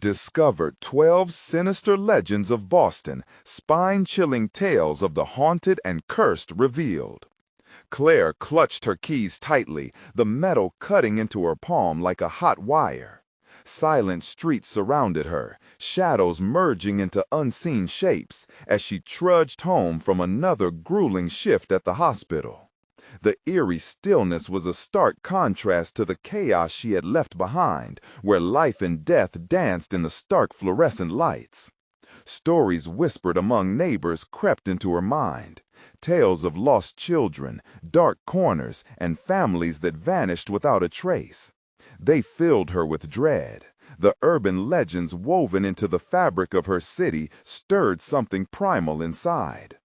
Discover 12 sinister legends of Boston, spine-chilling tales of the haunted and cursed revealed. Claire clutched her keys tightly, the metal cutting into her palm like a hot wire. Silent streets surrounded her, shadows merging into unseen shapes as she trudged home from another grueling shift at the hospital. The eerie stillness was a stark contrast to the chaos she had left behind, where life and death danced in the stark fluorescent lights. Stories whispered among neighbors crept into her mind. Tales of lost children, dark corners, and families that vanished without a trace. They filled her with dread. The urban legends woven into the fabric of her city stirred something primal inside.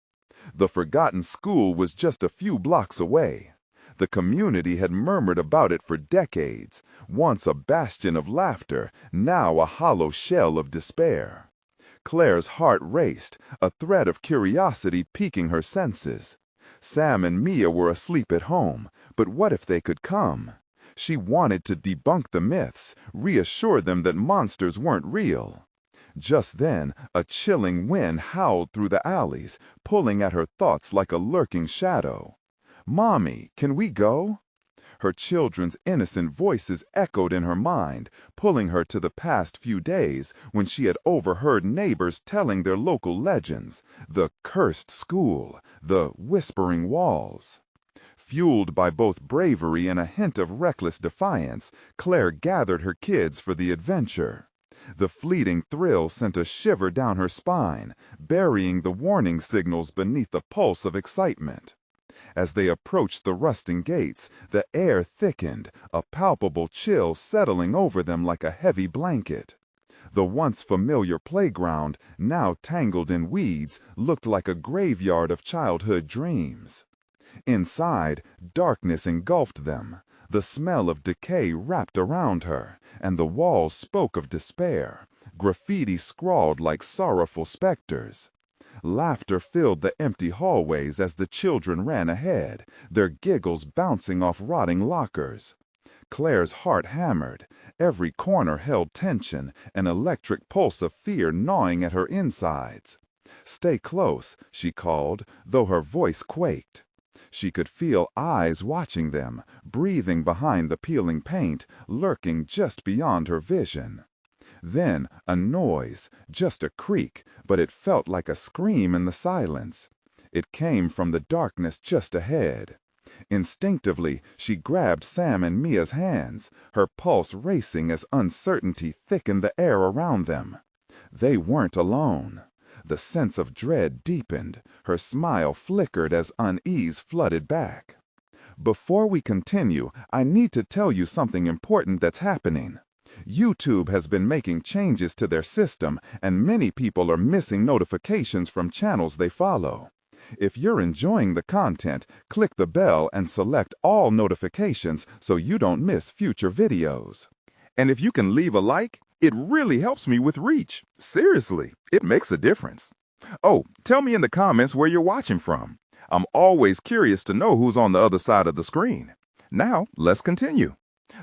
The forgotten school was just a few blocks away. The community had murmured about it for decades, once a bastion of laughter, now a hollow shell of despair. Claire's heart raced, a thread of curiosity piquing her senses. Sam and Mia were asleep at home, but what if they could come? She wanted to debunk the myths, reassure them that monsters weren't real. Just then, a chilling wind howled through the alleys, pulling at her thoughts like a lurking shadow. "Mommy, can we go?" Her children's innocent voices echoed in her mind, pulling her to the past few days when she had overheard neighbors telling their local legends, the cursed school, the whispering walls. Fueled by both bravery and a hint of reckless defiance, Claire gathered her kids for the adventure. The fleeting thrill sent a shiver down her spine, burying the warning signals beneath the pulse of excitement. As they approached the rusting gates, the air thickened, a palpable chill settling over them like a heavy blanket. The once familiar playground, now tangled in weeds, looked like a graveyard of childhood dreams. Inside, darkness engulfed them. The smell of decay wrapped around her, and the walls spoke of despair, graffiti scrawled like sorrowful specters. Laughter filled the empty hallways as the children ran ahead, their giggles bouncing off rotting lockers. Claire's heart hammered. Every corner held tension, an electric pulse of fear gnawing at her insides. "Stay close," she called, though her voice quaked. She could feel eyes watching them, breathing behind the peeling paint, lurking just beyond her vision. Then a noise, just a creak, but it felt like a scream in the silence. It came from the darkness just ahead. Instinctively, she grabbed Sam and Mia's hands, her pulse racing as uncertainty thickened the air around them. They weren't alone. The sense of dread deepened. Her smile flickered as unease flooded back. "Before we continue, I need to tell you something important that's happening. YouTube has been making changes to their system, and many people are missing notifications from channels they follow. If you're enjoying the content, click the bell and select all notifications so you don't miss future videos. And if you can leave a like, it really helps me with reach. Seriously, it makes a difference. Oh, tell me in the comments where you're watching from. I'm always curious to know who's on the other side of the screen. Now, let's continue."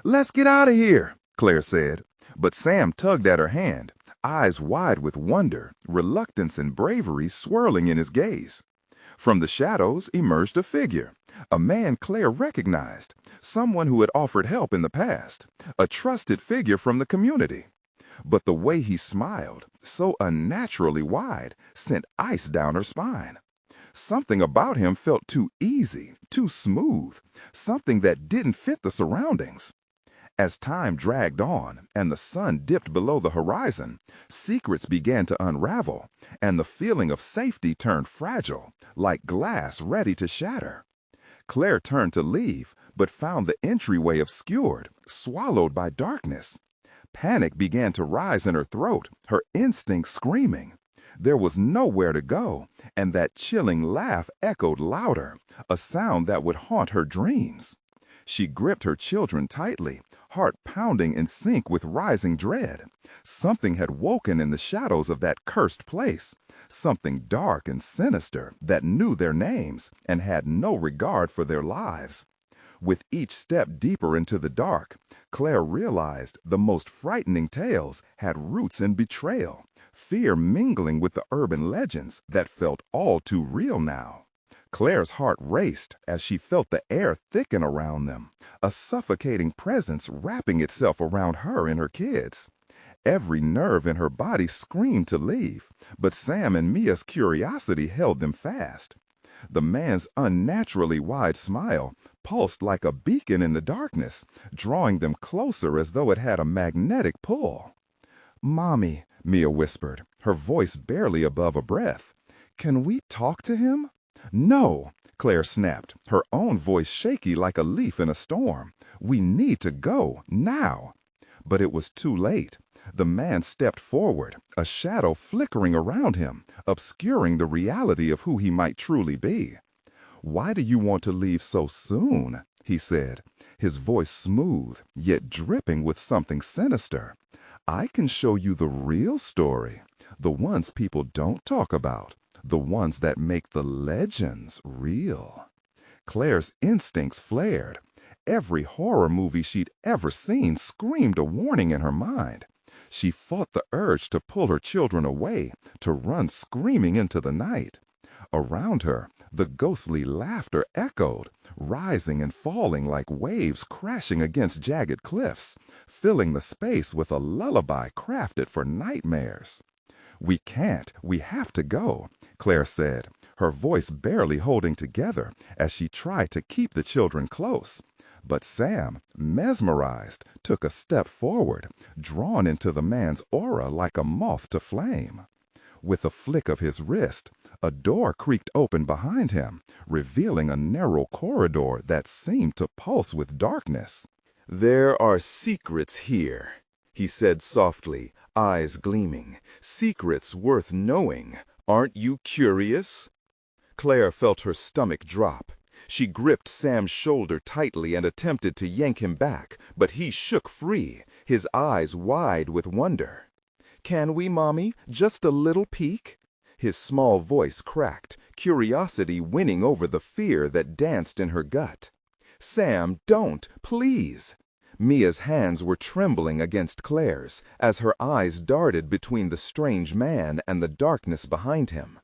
"Let's get out of here," Claire said, but Sam tugged at her hand, eyes wide with wonder, reluctance and bravery swirling in his gaze. From the shadows emerged a figure, a man Claire recognized, someone who had offered help in the past, a trusted figure from the community. But the way he smiled, so unnaturally wide, sent ice down her spine. Something about him felt too easy, too smooth, something that didn't fit the surroundings. As time dragged on and the sun dipped below the horizon, secrets began to unravel, and the feeling of safety turned fragile, like glass ready to shatter. Claire turned to leave, but found the entryway obscured, swallowed by darkness. Panic began to rise in her throat, her instincts screaming. There was nowhere to go, and that chilling laugh echoed louder, a sound that would haunt her dreams. She gripped her children tightly, heart pounding in sync with rising dread. Something had woken in the shadows of that cursed place, something dark and sinister that knew their names and had no regard for their lives. With each step deeper into the dark, Claire realized the most frightening tales had roots in betrayal, fear mingling with the urban legends that felt all too real now. Claire's heart raced as she felt the air thicken around them, a suffocating presence wrapping itself around her and her kids. Every nerve in her body screamed to leave, but Sam and Mia's curiosity held them fast. The man's unnaturally wide smile pulsed like a beacon in the darkness, drawing them closer as though it had a magnetic pull. "Mommy," Mia whispered, her voice barely above a breath. "Can we talk to him?" "No," Claire snapped, her own voice shaky like a leaf in a storm. "We need to go, now." But it was too late. The man stepped forward, a shadow flickering around him, obscuring the reality of who he might truly be. "Why do you want to leave so soon?" he said, his voice smooth, yet dripping with something sinister. "I can show you the real story, the ones people don't talk about, the ones that make the legends real." Claire's instincts flared. Every horror movie she'd ever seen screamed a warning in her mind. She fought the urge to pull her children away, to run screaming into the night. Around her, the ghostly laughter echoed, rising and falling like waves crashing against jagged cliffs, filling the space with a lullaby crafted for nightmares. "We can't, we have to go," Claire said, her voice barely holding together as she tried to keep the children close. But Sam, mesmerized, took a step forward, drawn into the man's aura like a moth to flame. With a flick of his wrist, a door creaked open behind him, revealing a narrow corridor that seemed to pulse with darkness. "There are secrets here," he said softly, eyes gleaming. "Secrets worth knowing. Aren't you curious?" Claire felt her stomach drop. She gripped Sam's shoulder tightly and attempted to yank him back, but he shook free, his eyes wide with wonder. "Can we, Mommy? Just a little peek?" His small voice cracked, curiosity winning over the fear that danced in her gut. "Sam, don't, please!" Mia's hands were trembling against Claire's as her eyes darted between the strange man and the darkness behind him.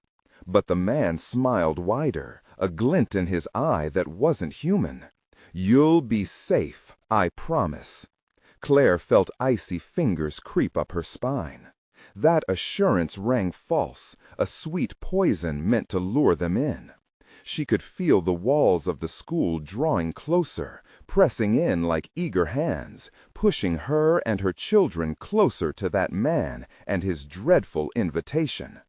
But the man smiled wider, a glint in his eye that wasn't human. "You'll be safe, I promise." Claire felt icy fingers creep up her spine. That assurance rang false, a sweet poison meant to lure them in. She could feel the walls of the school drawing closer, pressing in like eager hands, pushing her and her children closer to that man and his dreadful invitation.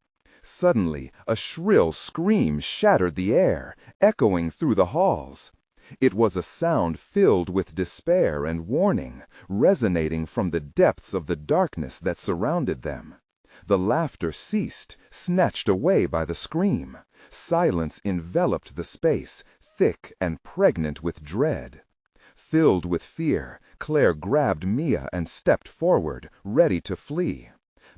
Suddenly, a shrill scream shattered the air, echoing through the halls. It was a sound filled with despair and warning, resonating from the depths of the darkness that surrounded them. The laughter ceased, snatched away by the scream. Silence enveloped the space, thick and pregnant with dread. Filled with fear, Claire grabbed Mia and stepped forward, ready to flee.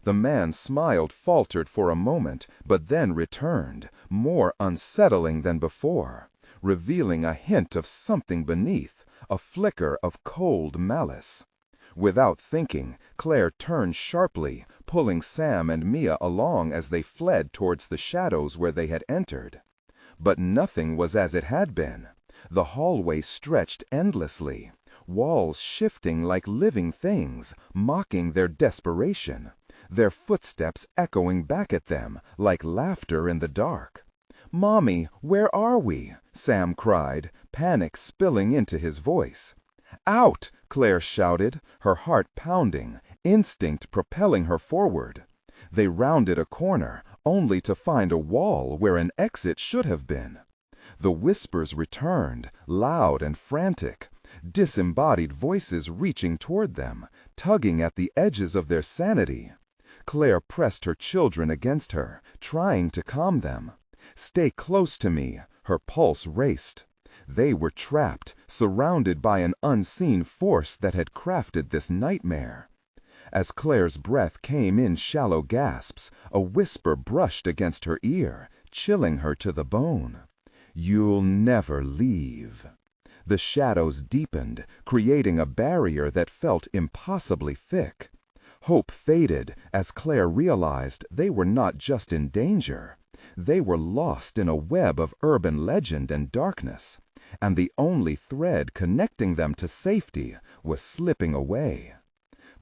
The man's smile faltered for a moment, but then returned, more unsettling than before, revealing a hint of something beneath, a flicker of cold malice. Without thinking, Claire turned sharply, pulling Sam and Mia along as they fled towards the shadows where they had entered. But nothing was as it had been. The hallway stretched endlessly, walls shifting like living things, mocking their desperation, their footsteps echoing back at them like laughter in the dark. "Mommy, where are we?" Sam cried, panic spilling into his voice. "Out!" Claire shouted, her heart pounding, instinct propelling her forward. They rounded a corner, only to find a wall where an exit should have been. The whispers returned, loud and frantic, disembodied voices reaching toward them, tugging at the edges of their sanity. Claire pressed her children against her, trying to calm them. "Stay close to me," her pulse raced. They were trapped, surrounded by an unseen force that had crafted this nightmare. As Claire's breath came in shallow gasps, a whisper brushed against her ear, chilling her to the bone. "You'll never leave." The shadows deepened, creating a barrier that felt impossibly thick. Hope faded as Claire realized they were not just in danger. They were lost in a web of urban legend and darkness, and the only thread connecting them to safety was slipping away.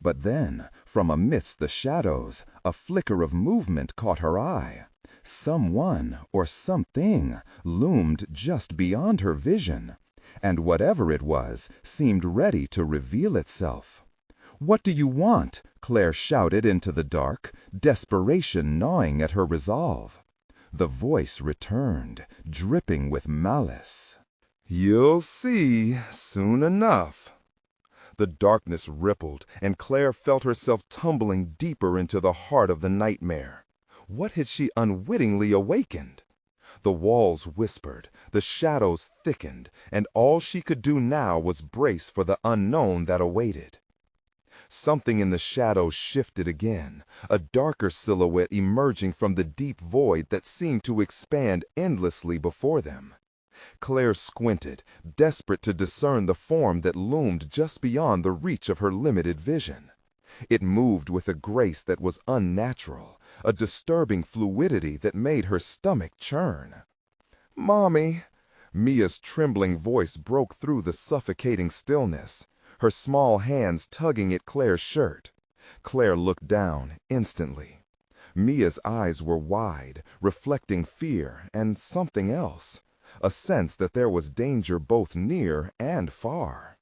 But then, from amidst the shadows, a flicker of movement caught her eye. Someone or something loomed just beyond her vision, and whatever it was seemed ready to reveal itself. "What do you want?" Claire shouted into the dark, desperation gnawing at her resolve. The voice returned, dripping with malice. "You'll see soon enough." The darkness rippled, and Claire felt herself tumbling deeper into the heart of the nightmare. What had she unwittingly awakened? The walls whispered, the shadows thickened, and all she could do now was brace for the unknown that awaited. Something in the shadows shifted again, a darker silhouette emerging from the deep void that seemed to expand endlessly before them. Claire squinted, desperate to discern the form that loomed just beyond the reach of her limited vision. It moved with a grace that was unnatural, a disturbing fluidity that made her stomach churn. "Mommy!" Mia's trembling voice broke through the suffocating stillness, her small hands tugging at Claire's shirt. Claire looked down instantly. Mia's eyes were wide, reflecting fear and something else, a sense that there was danger both near and far.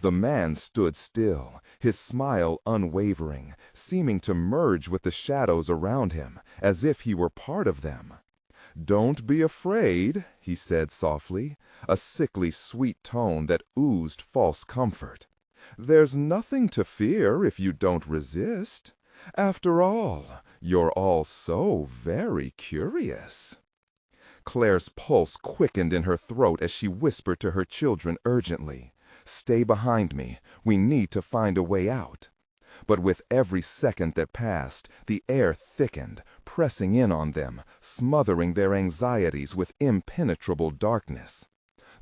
The man stood still, his smile unwavering, seeming to merge with the shadows around him, as if he were part of them. "Don't be afraid," he said softly, a sickly sweet tone that oozed false comfort. "There's nothing to fear if you don't resist. After all, you're all so very curious." Claire's pulse quickened in her throat as she whispered to her children urgently, "Stay behind me. We need to find a way out." But with every second that passed, the air thickened, pressing in on them, smothering their anxieties with impenetrable darkness.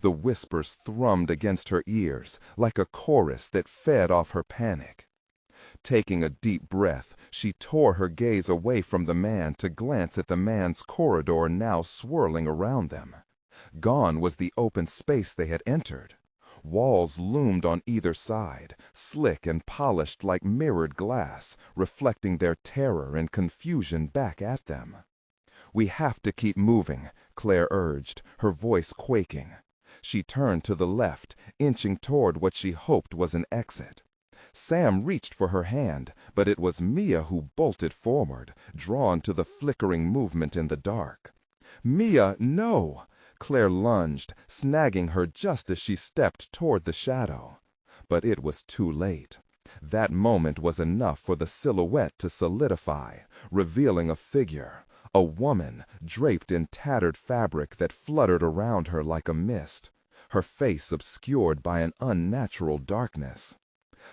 The whispers thrummed against her ears, like a chorus that fed off her panic. Taking a deep breath, she tore her gaze away from the man to glance at the man's corridor now swirling around them. Gone was the open space they had entered. Walls loomed on either side, slick and polished like mirrored glass, reflecting their terror and confusion back at them. "We have to keep moving," Claire urged, her voice quaking. She turned to the left, inching toward what she hoped was an exit. Sam reached for her hand, but it was Mia who bolted forward, drawn to the flickering movement in the dark. "Mia, no!" Claire lunged, snagging her just as she stepped toward the shadow. But it was too late. That moment was enough for the silhouette to solidify, revealing a figure, a woman draped in tattered fabric that fluttered around her like a mist, her face obscured by an unnatural darkness.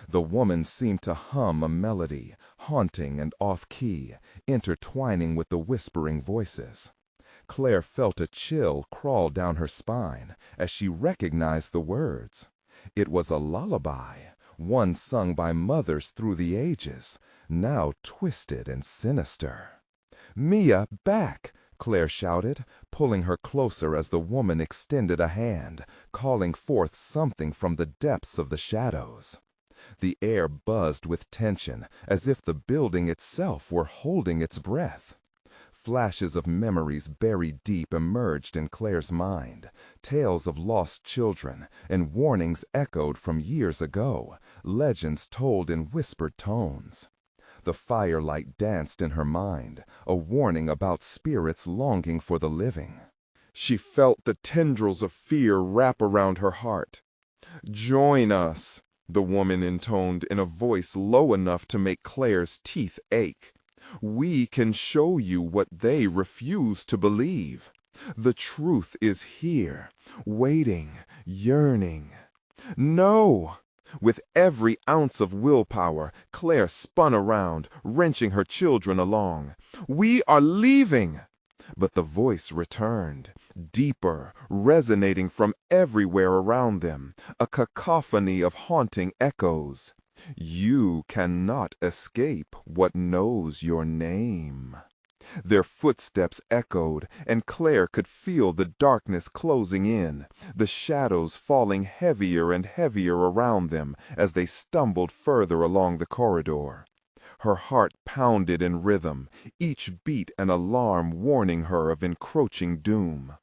The woman seemed to hum a melody, haunting and off-key, intertwining with the whispering voices. Claire felt a chill crawl down her spine as she recognized the words. It was a lullaby, one sung by mothers through the ages, now twisted and sinister. "Mia, back!" Claire shouted, pulling her closer as the woman extended a hand, calling forth something from the depths of the shadows. The air buzzed with tension, as if the building itself were holding its breath. Flashes of memories buried deep emerged in Claire's mind, tales of lost children, and warnings echoed from years ago, legends told in whispered tones. The firelight danced in her mind, a warning about spirits longing for the living. She felt the tendrils of fear wrap around her heart. "Join us," the woman intoned in a voice low enough to make Claire's teeth ache. "We can show you what they refuse to believe. The truth is here, waiting, yearning." "No!" With every ounce of willpower, Claire spun around, wrenching her children along. "We are leaving!" But the voice returned, deeper, resonating from everywhere around them, a cacophony of haunting echoes. You cannot escape what knows your name. Their footsteps echoed, and Claire could feel the darkness closing in, the shadows falling heavier and heavier around them as they stumbled further along the corridor. Her heart pounded in rhythm, each beat an alarm warning her of encroaching doom.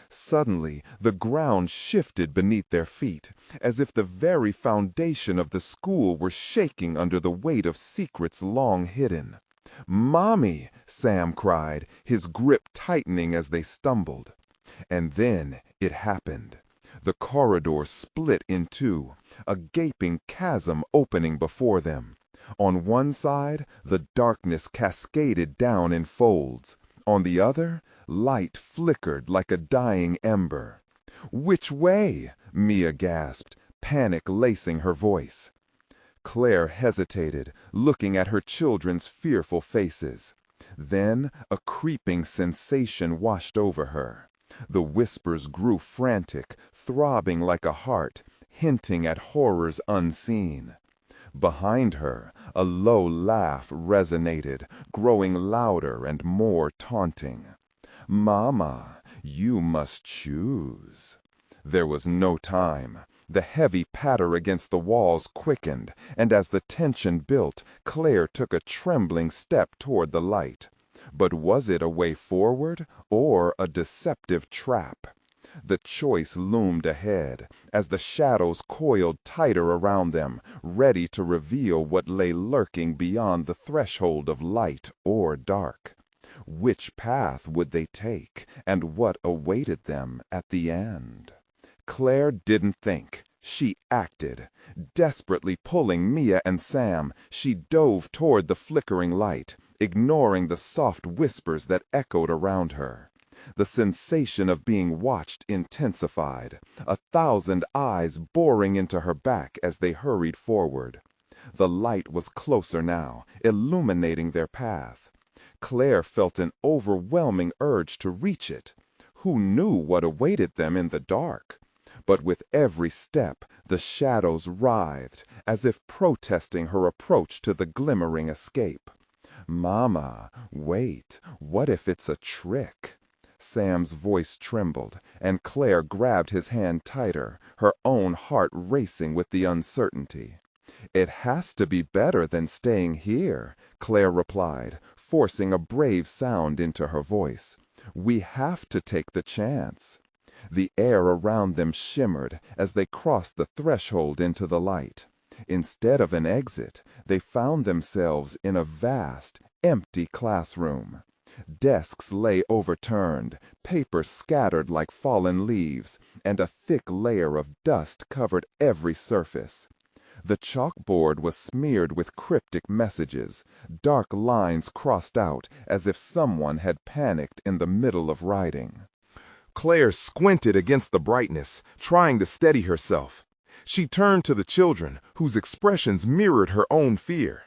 Suddenly, the ground shifted beneath their feet, as if the very foundation of the school were shaking under the weight of secrets long hidden. "Mommy!" Sam cried, his grip tightening as they stumbled. And then it happened. The corridor split in two, a gaping chasm opening before them. On one side, the darkness cascaded down in folds. On the other, light flickered like a dying ember. "Which way?" Mia gasped, panic lacing her voice. Claire hesitated, looking at her children's fearful faces. Then a creeping sensation washed over her. The whispers grew frantic, throbbing like a heart, hinting at horrors unseen. Behind her, a low laugh resonated, growing louder and more taunting. "Mama, you must choose." There was no time. The heavy patter against the walls quickened, and as the tension built, Claire took a trembling step toward the light. But was it a way forward or a deceptive trap? The choice loomed ahead, as the shadows coiled tighter around them, ready to reveal what lay lurking beyond the threshold of light or dark. Which path would they take, and what awaited them at the end? Claire didn't think. She acted. Desperately pulling Mia and Sam, she dove toward the flickering light, ignoring the soft whispers that echoed around her. The sensation of being watched intensified, 1,000 eyes boring into her back as they hurried forward. The light was closer now, illuminating their path. Claire felt an overwhelming urge to reach it. Who knew what awaited them in the dark? But with every step, the shadows writhed, as if protesting her approach to the glimmering escape. "Mama, wait, what if it's a trick?" Sam's voice trembled, and Claire grabbed his hand tighter, her own heart racing with the uncertainty. "It has to be better than staying here," Claire replied, forcing a brave sound into her voice. "We have to take the chance." The air around them shimmered as they crossed the threshold into the light. Instead of an exit, they found themselves in a vast, empty classroom. Desks lay overturned, paper scattered like fallen leaves, and a thick layer of dust covered every surface. The chalkboard was smeared with cryptic messages, dark lines crossed out as if someone had panicked in the middle of writing. Claire squinted against the brightness, trying to steady herself. She turned to the children, whose expressions mirrored her own fear.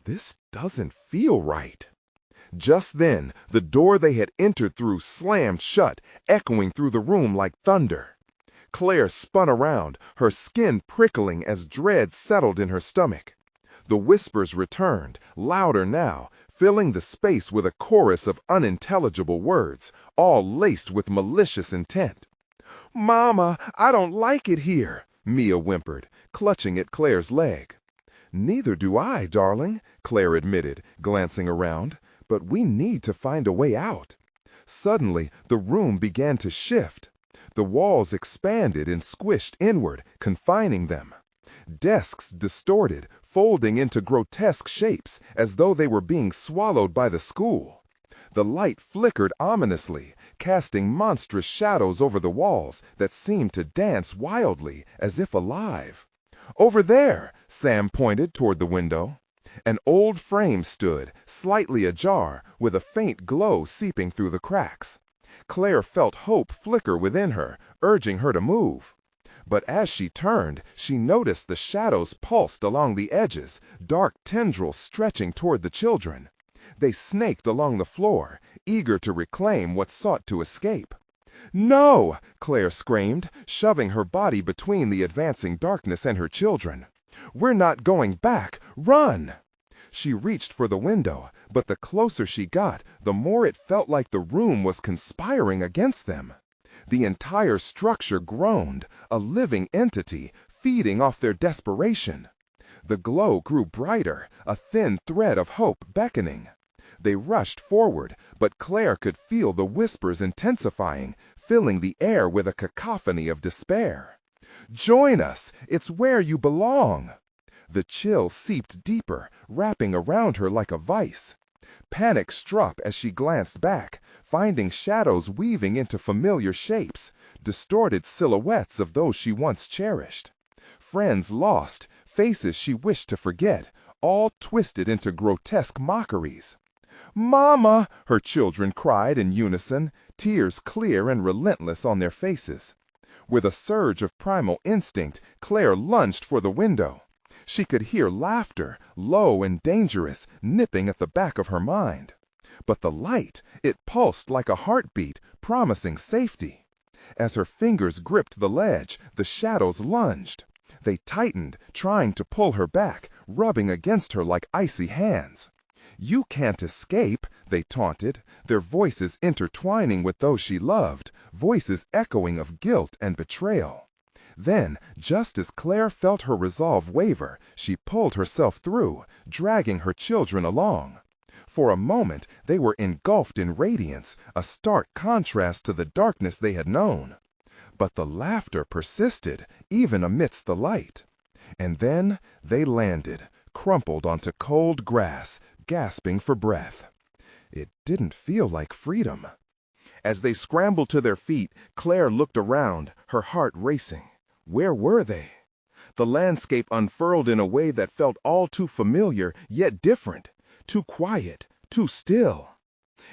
"This doesn't feel right." Just then, the door they had entered through slammed shut, echoing through the room like thunder. Claire spun around, her skin prickling as dread settled in her stomach. The whispers returned, louder now, filling the space with a chorus of unintelligible words, all laced with malicious intent. "Mama, I don't like it here," Mia whimpered, clutching at Claire's leg. "Neither do I, darling," Claire admitted, glancing around. "But we need to find a way out." Suddenly, the room began to shift. The walls expanded and squished inward, confining them. Desks distorted, folding into grotesque shapes, as though they were being swallowed by the school. The light flickered ominously, casting monstrous shadows over the walls that seemed to dance wildly, as if alive. "Over there," Sam pointed toward the window. An old frame stood, slightly ajar, with a faint glow seeping through the cracks. Claire felt hope flicker within her, urging her to move. But as she turned, she noticed the shadows pulsed along the edges, dark tendrils stretching toward the children. They snaked along the floor, eager to reclaim what sought to escape. "No!" Claire screamed, shoving her body between the advancing darkness and her children. "We're not going back! Run!" She reached for the window, but the closer she got, the more it felt like the room was conspiring against them. The entire structure groaned, a living entity, feeding off their desperation. The glow grew brighter, a thin thread of hope beckoning. They rushed forward, but Claire could feel the whispers intensifying, filling the air with a cacophony of despair. "Join us! It's where you belong!" The chill seeped deeper, wrapping around her like a vice. Panic struck as she glanced back, finding shadows weaving into familiar shapes, distorted silhouettes of those she once cherished. Friends lost, faces she wished to forget, all twisted into grotesque mockeries. "Mama!" her children cried in unison, tears clear and relentless on their faces. With a surge of primal instinct, Claire lunged for the window. She could hear laughter, low and dangerous, nipping at the back of her mind. But the light, it pulsed like a heartbeat, promising safety. As her fingers gripped the ledge, the shadows lunged. They tightened, trying to pull her back, rubbing against her like icy hands. "You can't escape," they taunted, their voices intertwining with those she loved, voices echoing of guilt and betrayal. Then, just as Claire felt her resolve waver, she pulled herself through, dragging her children along. For a moment, they were engulfed in radiance, a stark contrast to the darkness they had known. But the laughter persisted, even amidst the light. And then they landed, crumpled onto cold grass, gasping for breath. It didn't feel like freedom. As they scrambled to their feet, Claire looked around, her heart racing. Where were they? The landscape unfurled in a way that felt all too familiar, yet different, too quiet, too still.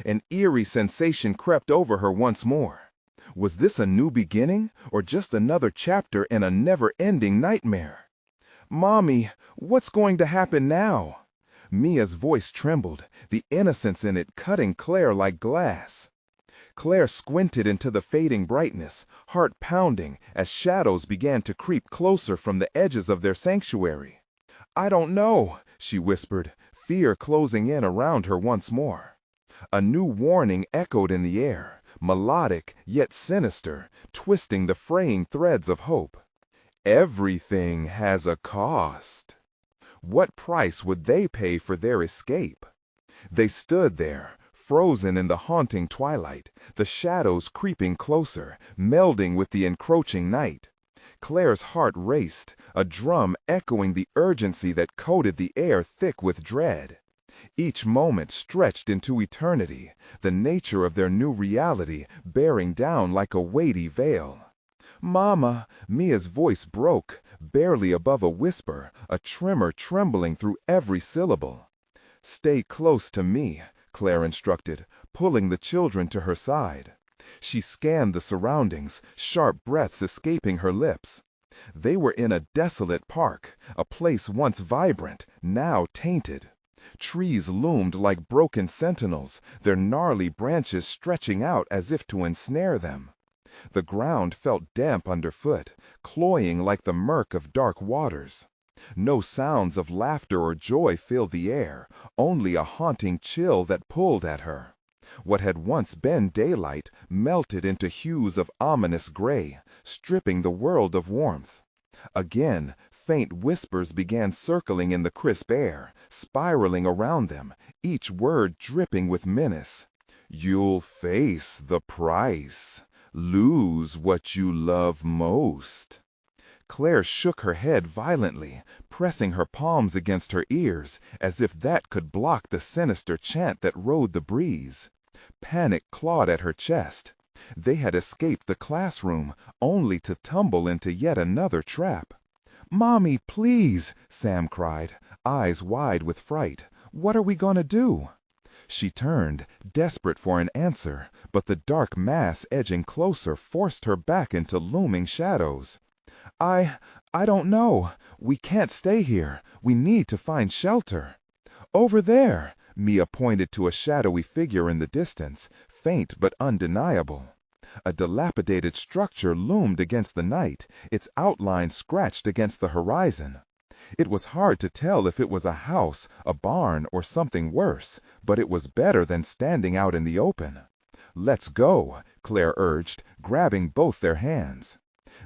An eerie sensation crept over her once more. Was this a new beginning, or just another chapter in a never-ending nightmare? "Mommy, what's going to happen now?" Mia's voice trembled, the innocence in it cutting Claire like glass. Claire squinted into the fading brightness, heart pounding as shadows began to creep closer from the edges of their sanctuary. "I don't know," she whispered, fear closing in around her once more. A new warning echoed in the air, melodic yet sinister, twisting the fraying threads of hope. Everything has a cost. What price would they pay for their escape? They stood there, frozen in the haunting twilight, the shadows creeping closer, melding with the encroaching night. Claire's heart raced, a drum echoing the urgency that coated the air thick with dread. Each moment stretched into eternity, the nature of their new reality bearing down like a weighty veil. "Mama," Mia's voice broke, barely above a whisper, a tremor trembling through every syllable. "Stay close to me," Claire instructed, pulling the children to her side. She scanned the surroundings, sharp breaths escaping her lips. They were in a desolate park, a place once vibrant, now tainted. Trees loomed like broken sentinels, their gnarly branches stretching out as if to ensnare them. The ground felt damp underfoot, cloying like the murk of dark waters. No sounds of laughter or joy filled the air, only a haunting chill that pulled at her. What had once been daylight melted into hues of ominous gray, stripping the world of warmth. Again, faint whispers began circling in the crisp air, spiraling around them, each word dripping with menace. "You'll face the price. Lose what you love most." Claire shook her head violently, pressing her palms against her ears, as if that could block the sinister chant that rode the breeze. Panic clawed at her chest. They had escaped the classroom, only to tumble into yet another trap. "Mommy, please," Sam cried, eyes wide with fright. "What are we going to do?" She turned, desperate for an answer, but the dark mass edging closer forced her back into looming shadows. I don't know. We can't stay here. We need to find shelter." "Over there," Mia pointed to a shadowy figure in the distance, faint but undeniable. A dilapidated structure loomed against the night, its outline scratched against the horizon. It was hard to tell if it was a house, a barn, or something worse, but it was better than standing out in the open. "Let's go," Claire urged, grabbing both their hands.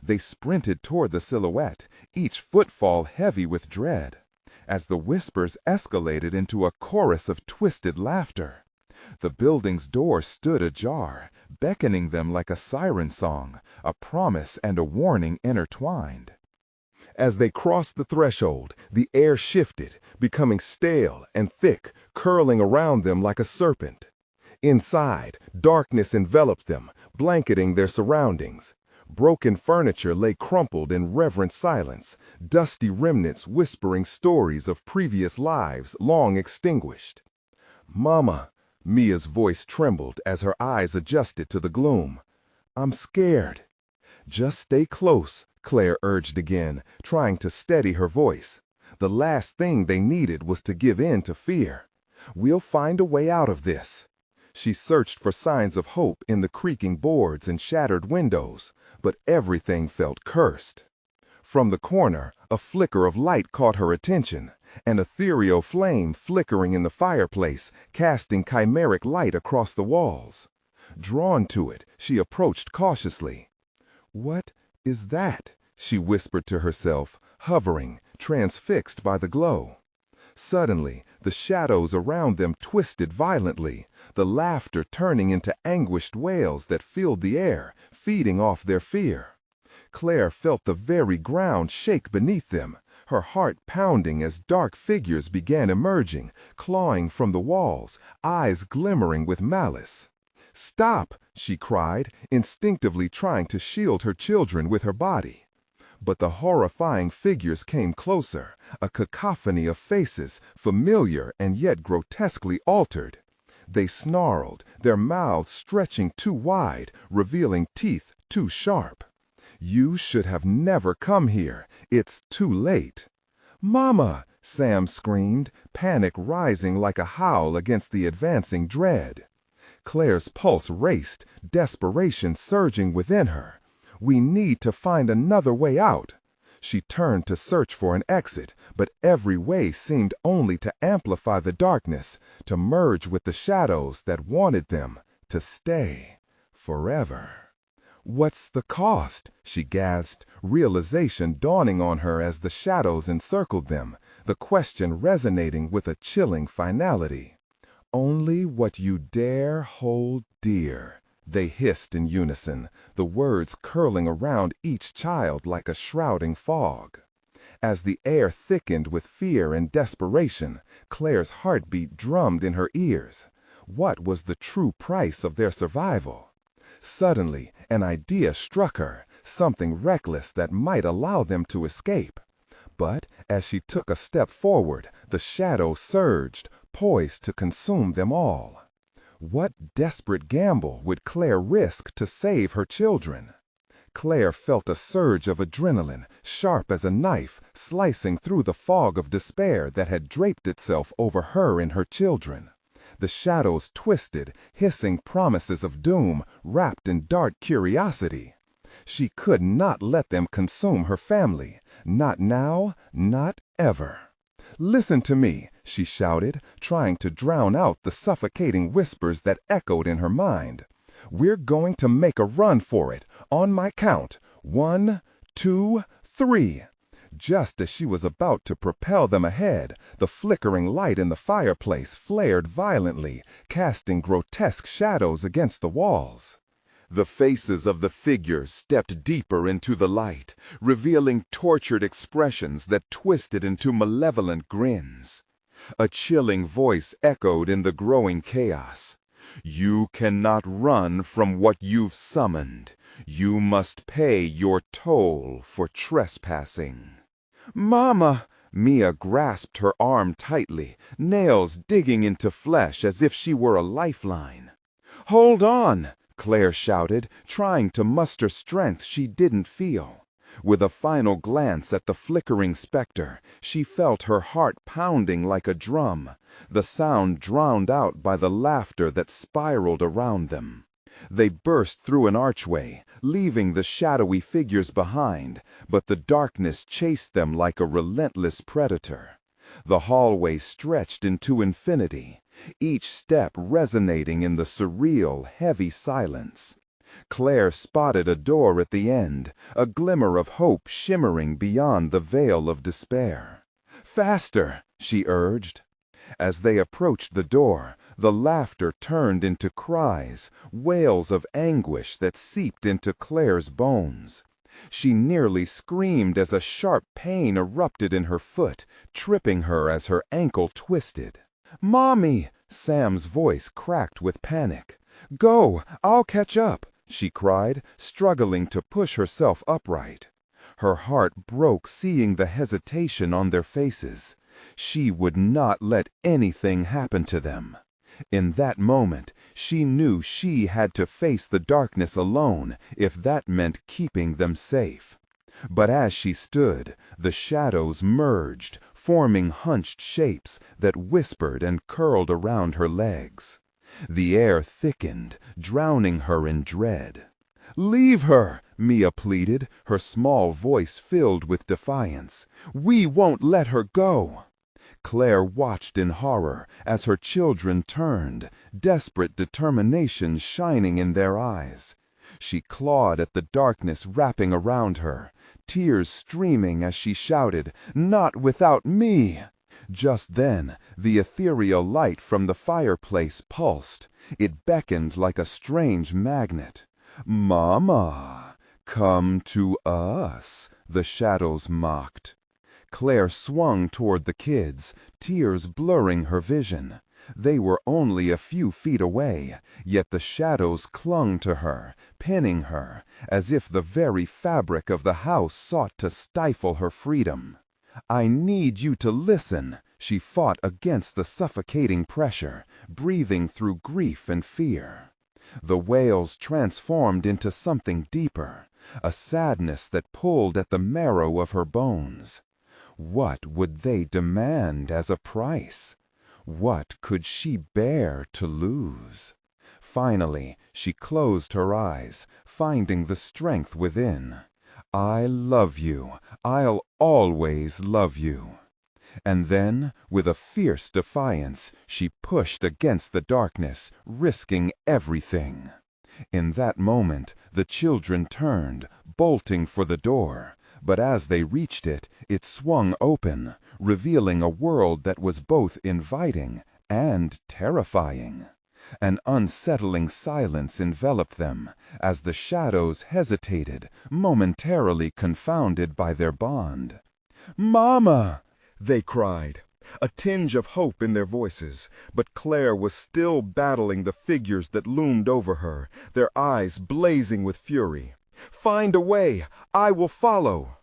They sprinted toward the silhouette, each footfall heavy with dread, as the whispers escalated into a chorus of twisted laughter. The building's door stood ajar, beckoning them like a siren song, a promise and a warning intertwined. As they crossed the threshold, the air shifted, becoming stale and thick, curling around them like a serpent. Inside, darkness enveloped them, blanketing their surroundings. Broken furniture lay crumpled in reverent silence, dusty remnants whispering stories of previous lives long extinguished. "Mama," Mia's voice trembled as her eyes adjusted to the gloom. "I'm scared." "Just stay close," Claire urged again, trying to steady her voice. The last thing they needed was to give in to fear. "We'll find a way out of this." She searched for signs of hope in the creaking boards and shattered windows, but everything felt cursed. From the corner, a flicker of light caught her attention, an ethereal flame flickering in the fireplace, casting chimeric light across the walls. Drawn to it, she approached cautiously. "What is that?" she whispered to herself, hovering, transfixed by the glow. Suddenly, the shadows around them twisted violently, the laughter turning into anguished wails that filled the air, feeding off their fear. Claire felt the very ground shake beneath them, her heart pounding as dark figures began emerging, clawing from the walls, eyes glimmering with malice. "Stop!" she cried, instinctively trying to shield her children with her body. But the horrifying figures came closer, a cacophony of faces, familiar and yet grotesquely altered. They snarled, their mouths stretching too wide, revealing teeth too sharp. "You should have never come here. It's too late." "Mama!" Sam screamed, panic rising like a howl against the advancing dread. Claire's pulse raced, desperation surging within her. "We need to find another way out." She turned to search for an exit, but every way seemed only to amplify the darkness, to merge with the shadows that wanted them to stay forever. "What's the cost?" she gasped, realization dawning on her as the shadows encircled them, the question resonating with a chilling finality. "Only what you dare hold dear," they hissed in unison, the words curling around each child like a shrouding fog. As the air thickened with fear and desperation, Claire's heartbeat drummed in her ears. What was the true price of their survival? Suddenly, an idea struck her, something reckless that might allow them to escape. But as she took a step forward, the shadow surged, poised to consume them all. What desperate gamble would Claire risk to save her children? Claire felt a surge of adrenaline, sharp as a knife, slicing through the fog of despair that had draped itself over her and her children. The shadows twisted, hissing promises of doom, wrapped in dark curiosity. She could not let them consume her family. Not now, not ever. "Listen to me," she shouted, trying to drown out the suffocating whispers that echoed in her mind. "We're going to make a run for it, on my count. 1, 2, 3. Just as she was about to propel them ahead, the flickering light in the fireplace flared violently, casting grotesque shadows against the walls. The faces of the figures stepped deeper into the light, revealing tortured expressions that twisted into malevolent grins. A chilling voice echoed in the growing chaos. "You cannot run from what you've summoned. You must pay your toll for trespassing." "Mama!" Mia grasped her arm tightly, nails digging into flesh as if she were a lifeline. "Hold on!" Claire shouted, trying to muster strength she didn't feel. With a final glance at the flickering specter, she felt her heart pounding like a drum, the sound drowned out by the laughter that spiraled around them. They burst through an archway, leaving the shadowy figures behind, but the darkness chased them like a relentless predator. The hallway stretched into infinity, each step resonating in the surreal, heavy silence. Claire spotted a door at the end, a glimmer of hope shimmering beyond the veil of despair. "Faster!" she urged. As they approached the door, the laughter turned into cries, wails of anguish that seeped into Claire's bones. She nearly screamed as a sharp pain erupted in her foot, tripping her as her ankle twisted. "Mommy!" Sam's voice cracked with panic. "Go! I'll catch up!" she cried, struggling to push herself upright. Her heart broke seeing the hesitation on their faces. She would not let anything happen to them. In that moment, she knew she had to face the darkness alone if that meant keeping them safe. But as she stood, the shadows merged, forming hunched shapes that whispered and curled around her legs. The air thickened, drowning her in dread. "Leave her!" Mia pleaded, her small voice filled with defiance. "We won't let her go!" Claire watched in horror as her children turned, desperate determination shining in their eyes. She clawed at the darkness wrapping around her, tears streaming as she shouted, "Not without me!" Just then, the ethereal light from the fireplace pulsed. It beckoned like a strange magnet. "Mama, come to us," the shadows mocked. Claire swung toward the kids, tears blurring her vision. They were only a few feet away, yet the shadows clung to her, pinning her, as if the very fabric of the house sought to stifle her freedom. "I need you to listen," she fought against the suffocating pressure, breathing through grief and fear. The wails transformed into something deeper, a sadness that pulled at the marrow of her bones. What would they demand as a price? What could she bear to lose? Finally, she closed her eyes, finding the strength within. "I love you. I'll always love you." And then, with a fierce defiance, she pushed against the darkness, risking everything. In that moment, the children turned, bolting for the door. But as they reached it, it swung open, revealing a world that was both inviting and terrifying. An unsettling silence enveloped them, as the shadows hesitated, momentarily confounded by their bond. "Mama!" they cried, a tinge of hope in their voices, but Claire was still battling the figures that loomed over her, their eyes blazing with fury. "Find a way! I will follow!"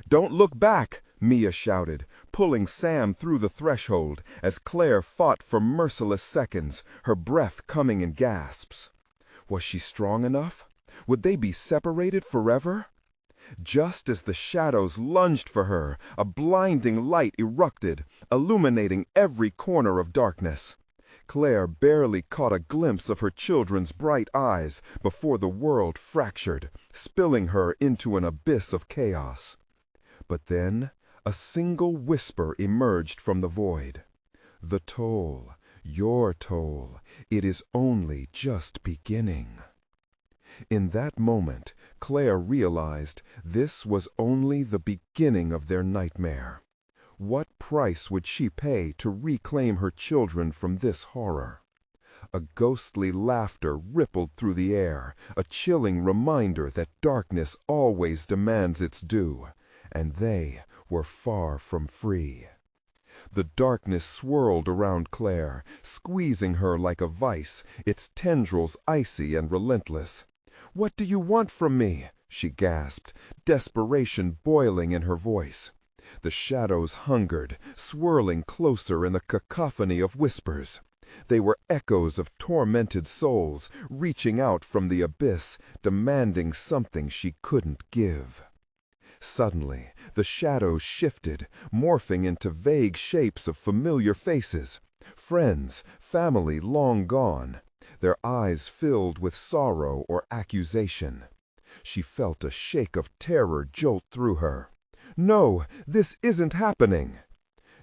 "Don't look back!" Mia shouted, pulling Sam through the threshold as Claire fought for merciless seconds, her breath coming in gasps. Was she strong enough? Would they be separated forever? Just as the shadows lunged for her, a blinding light erupted, illuminating every corner of darkness. Claire barely caught a glimpse of her children's bright eyes before the world fractured, spilling her into an abyss of chaos. But then, a single whisper emerged from the void. "The toll, your toll, it is only just beginning." In that moment, Claire realized this was only the beginning of their nightmare. What price would she pay to reclaim her children from this horror? A ghostly laughter rippled through the air, a chilling reminder that darkness always demands its due, and they were far from free. The darkness swirled around Claire, squeezing her like a vice, its tendrils icy and relentless. "What do you want from me?" she gasped, desperation boiling in her voice. The shadows hungered, swirling closer in the cacophony of whispers. They were echoes of tormented souls, reaching out from the abyss, demanding something she couldn't give. Suddenly, the shadows shifted, morphing into vague shapes of familiar faces. Friends, family long gone. their eyes filled with sorrow or accusation. She felt a shake of terror jolt through her. "No, this isn't happening."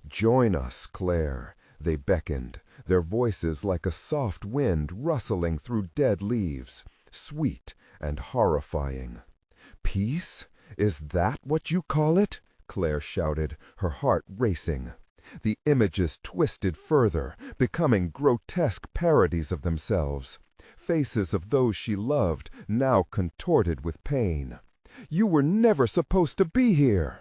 "Join us, Claire," they beckoned, their voices like a soft wind rustling through dead leaves, sweet and horrifying. "Peace? Is that what you call it?" Claire shouted, her heart racing. The images twisted further, becoming grotesque parodies of themselves. Faces of those she loved, now contorted with pain. "You were never supposed to be here!"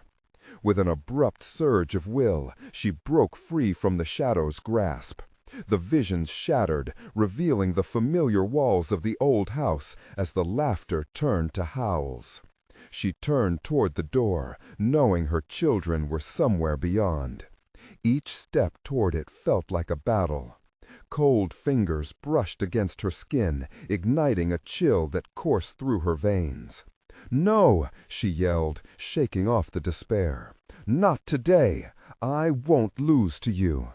With an abrupt surge of will, she broke free from the shadow's grasp. The visions shattered, revealing the familiar walls of the old house as the laughter turned to howls. She turned toward the door, knowing her children were somewhere beyond. Each step toward it felt like a battle. Cold fingers brushed against her skin, igniting a chill that coursed through her veins. "No!" she yelled, shaking off the despair. "Not today! I won't lose to you!"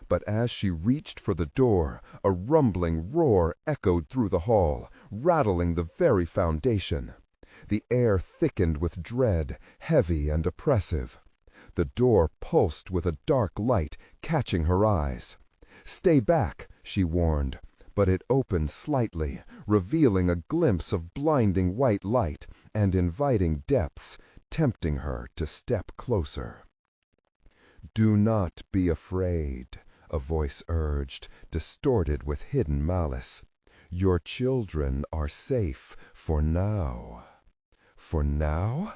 But as she reached for the door, a rumbling roar echoed through the hall, rattling the very foundation. The air thickened with dread, heavy and oppressive. The door pulsed with a dark light, catching her eyes. "Stay back," she warned, but it opened slightly, revealing a glimpse of blinding white light and inviting depths, tempting her to step closer. "Do not be afraid," a voice urged, distorted with hidden malice. "Your children are safe for now." "For now?"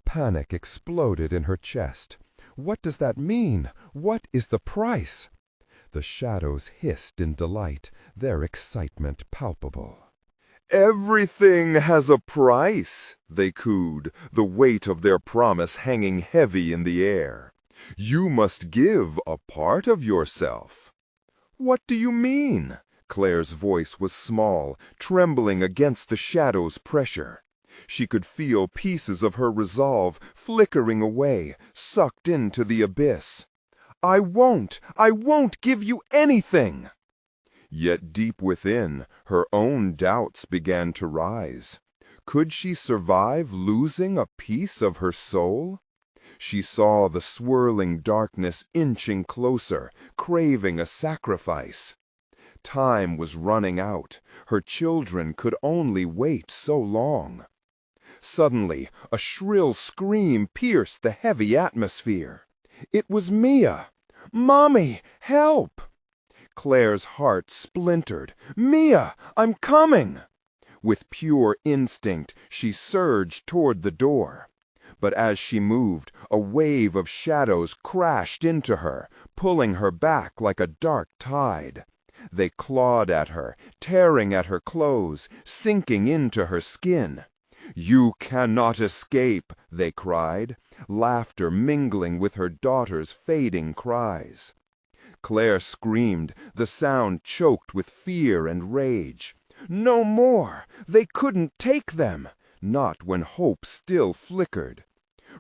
Panic exploded in her chest. "What does that mean? What is the price?" The shadows hissed in delight, their excitement palpable. "Everything has a price," they cooed, the weight of their promise hanging heavy in the air. "You must give a part of yourself." "What do you mean?" Claire's voice was small, trembling against the shadow's pressure. She could feel pieces of her resolve flickering away, sucked into the abyss. I won't give you anything!" Yet deep within, her own doubts began to rise. Could she survive losing a piece of her soul? She saw the swirling darkness inching closer, craving a sacrifice. Time was running out. Her children could only wait so long. Suddenly, a shrill scream pierced the heavy atmosphere. It was Mia. "Mommy, help!" Claire's heart splintered. "Mia, I'm coming!" With pure instinct, she surged toward the door. But as she moved, a wave of shadows crashed into her, pulling her back like a dark tide. They clawed at her, tearing at her clothes, sinking into her skin. "You cannot escape," they cried, laughter mingling with her daughter's fading cries. Claire screamed, the sound choked with fear and rage. No more! They couldn't take them! Not when hope still flickered.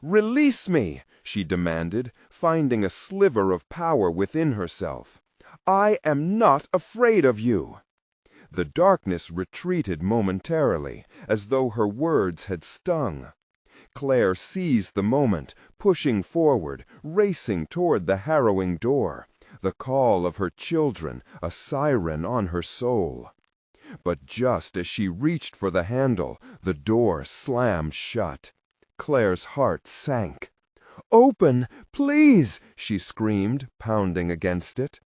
"Release me!" she demanded, finding a sliver of power within herself. "I am not afraid of you!" The darkness retreated momentarily, as though her words had stung. Claire seized the moment, pushing forward, racing toward the harrowing door, the call of her children, a siren on her soul. But just as she reached for the handle, the door slammed shut. Claire's heart sank. "Open, please!" she screamed, pounding against it.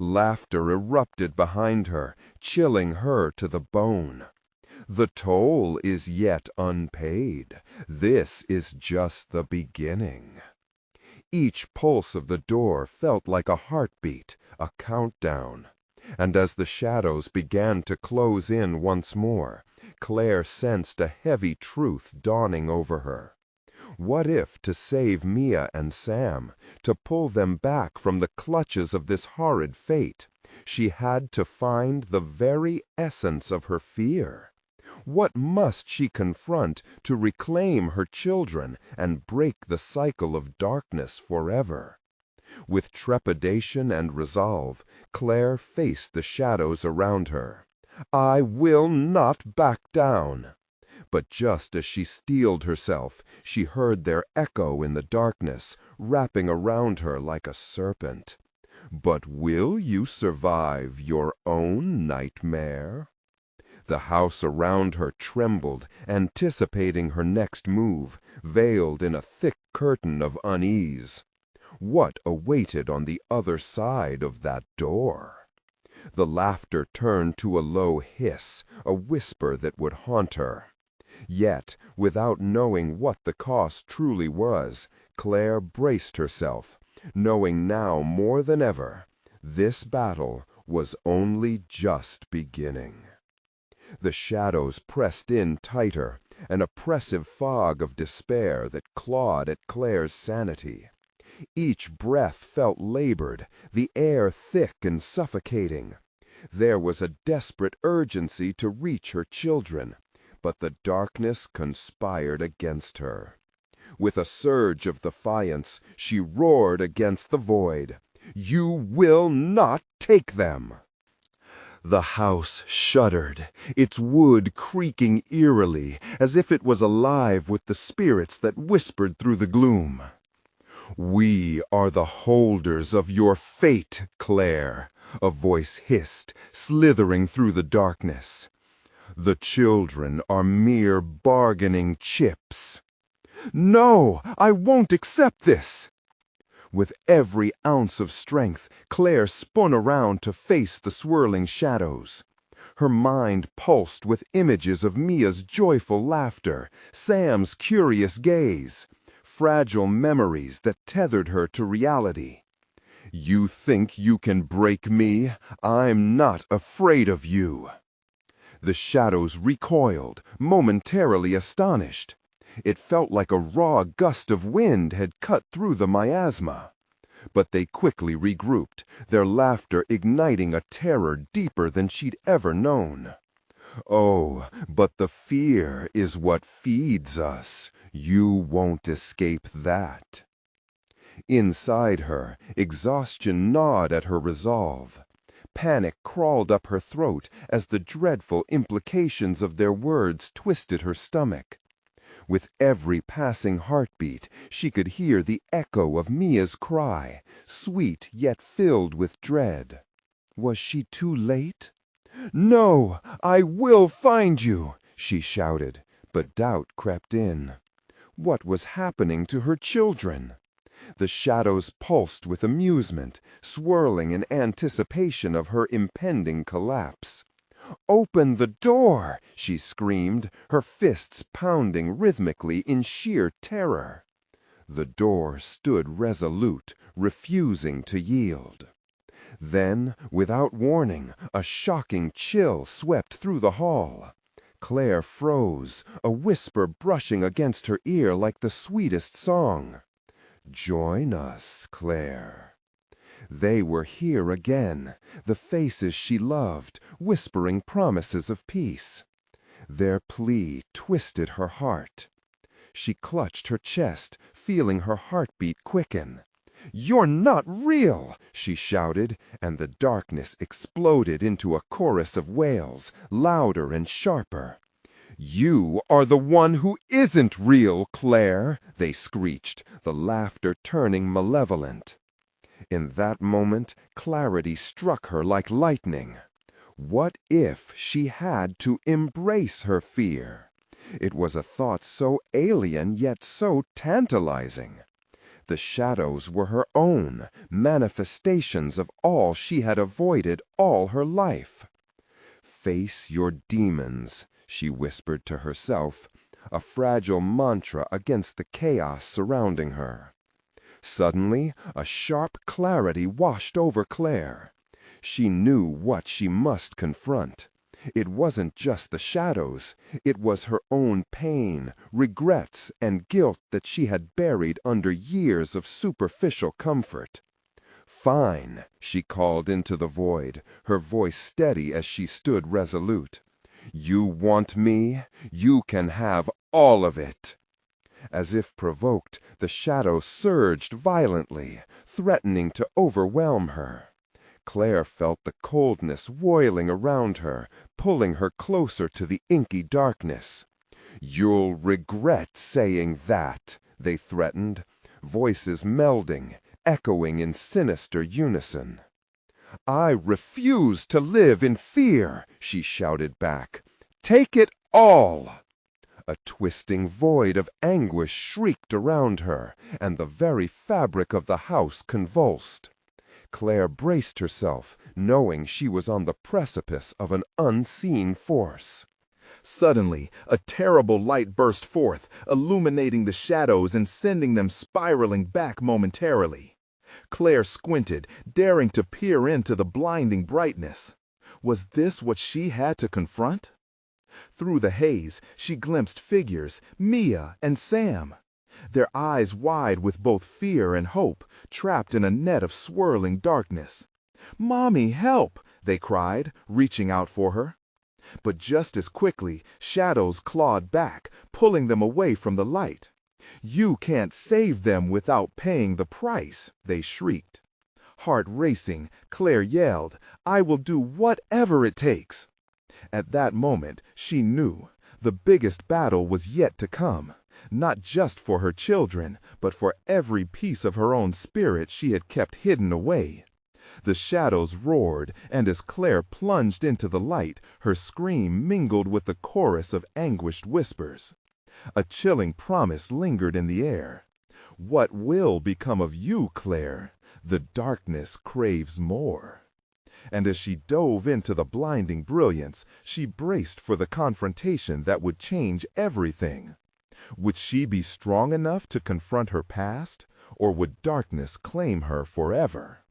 Laughter erupted behind her, chilling her to the bone. "The toll is yet unpaid. This is just the beginning." Each pulse of the door felt like a heartbeat, a countdown. And as the shadows began to close in once more, Claire sensed a heavy truth dawning over her. What if, to save Mia and Sam, to pull them back from the clutches of this horrid fate, she had to find the very essence of her fear? What must she confront to reclaim her children and break the cycle of darkness forever? With trepidation and resolve, Claire faced the shadows around her. I will not back down." But just as she steeled herself, she heard their echo in the darkness, wrapping around her like a serpent. "But will you survive your own nightmare?" The house around her trembled, anticipating her next move, veiled in a thick curtain of unease. What awaited on the other side of that door? The laughter turned to a low hiss, a whisper that would haunt her. Yet, without knowing what the cost truly was, Claire braced herself, knowing now more than ever, this battle was only just beginning. The shadows pressed in tighter, an oppressive fog of despair that clawed at Claire's sanity. Each breath felt labored, the air thick and suffocating. There was a desperate urgency to reach her children, but the darkness conspired against her. With a surge of defiance, she roared against the void. "You will not take them!" The house shuddered, its wood creaking eerily, as if it was alive with the spirits that whispered through the gloom. "We are the holders of your fate, Claire," a voice hissed, slithering through the darkness. "The children are mere bargaining chips." "No, I won't accept this!" With every ounce of strength, Claire spun around to face the swirling shadows. Her mind pulsed with images of Mia's joyful laughter, Sam's curious gaze, fragile memories that tethered her to reality. "You think you can break me? I'm not afraid of you." The shadows recoiled, momentarily astonished. It felt like a raw gust of wind had cut through the miasma. But they quickly regrouped, their laughter igniting a terror deeper than she'd ever known. "Oh, but the fear is what feeds us. You won't escape that." Inside her, exhaustion gnawed at her resolve. Panic crawled up her throat as the dreadful implications of their words twisted her stomach. With every passing heartbeat, she could hear the echo of Mia's cry, sweet yet filled with dread. Was she too late? "No, I will find you," she shouted, but doubt crept in. What was happening to her children? The shadows pulsed with amusement, swirling in anticipation of her impending collapse. "Open the door!" she screamed, her fists pounding rhythmically in sheer terror. The door stood resolute, refusing to yield. Then, without warning, a shocking chill swept through the hall. Claire froze, a whisper brushing against her ear like the sweetest song. "Join us, Claire." They were here again, the faces she loved, whispering promises of peace. Their plea twisted her heart. She clutched her chest, feeling her heartbeat quicken. "You're not real!" she shouted, and the darkness exploded into a chorus of wails, louder and sharper. "You are the one who isn't real, Claire!" they screeched, the laughter turning malevolent. In that moment, clarity struck her like lightning. What if she had to embrace her fear? It was a thought so alien yet so tantalizing. The shadows were her own, manifestations of all she had avoided all her life. "Face your demons," she whispered to herself, a fragile mantra against the chaos surrounding her. Suddenly, a sharp clarity washed over Claire. She knew what she must confront. It wasn't just the shadows. It was her own pain, regrets, and guilt that she had buried under years of superficial comfort. "Fine," she called into the void, her voice steady as she stood resolute. "You want me? You can have all of it." As if provoked, the shadow surged violently, threatening to overwhelm her. Claire felt the coldness roiling around her, pulling her closer to the inky darkness. "You'll regret saying that," they threatened, voices melding, echoing in sinister unison. "I refuse to live in fear," she shouted back. "Take it all!" A twisting void of anguish shrieked around her, and the very fabric of the house convulsed. Claire braced herself, knowing she was on the precipice of an unseen force. Suddenly, a terrible light burst forth, illuminating the shadows and sending them spiraling back momentarily. Claire squinted, daring to peer into the blinding brightness. Was this what she had to confront? Through the haze, she glimpsed figures, Mia and Sam. Their eyes wide with both fear and hope, trapped in a net of swirling darkness. "Mommy, help!" they cried, reaching out for her. But just as quickly, shadows clawed back, pulling them away from the light. "You can't save them without paying the price," they shrieked. Heart racing, Claire yelled, "I will do whatever it takes." At that moment, she knew the biggest battle was yet to come, not just for her children, but for every piece of her own spirit she had kept hidden away. The shadows roared, and as Claire plunged into the light, her scream mingled with the chorus of anguished whispers. A chilling promise lingered in the air. "What will become of you, Claire? The darkness craves more." And as she dove into the blinding brilliance, she braced for the confrontation that would change everything. Would she be strong enough to confront her past, or would darkness claim her forever?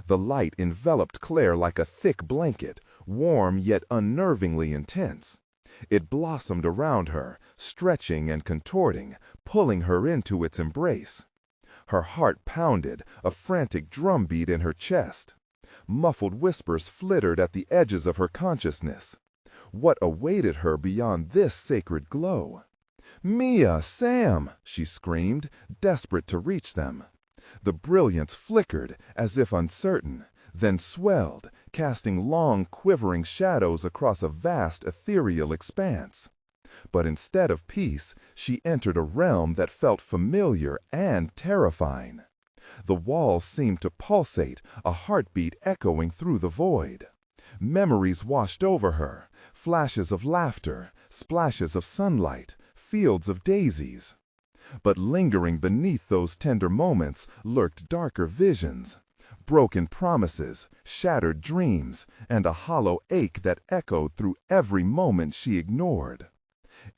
The light enveloped Claire like a thick blanket, warm yet unnervingly intense. It blossomed around her, stretching and contorting, pulling her into its embrace. Her heart pounded, a frantic drumbeat in her chest. Muffled whispers flittered at the edges of her consciousness. What awaited her beyond this sacred glow? "Mia, Sam!" she screamed, desperate to reach them. The brilliance flickered, as if uncertain, then swelled, casting long, quivering shadows across a vast ethereal expanse. But instead of peace, she entered a realm that felt familiar and terrifying. The walls seemed to pulsate, a heartbeat echoing through the void. Memories washed over her, flashes of laughter, splashes of sunlight, fields of daisies. But lingering beneath those tender moments lurked darker visions, broken promises, shattered dreams, and a hollow ache that echoed through every moment she ignored.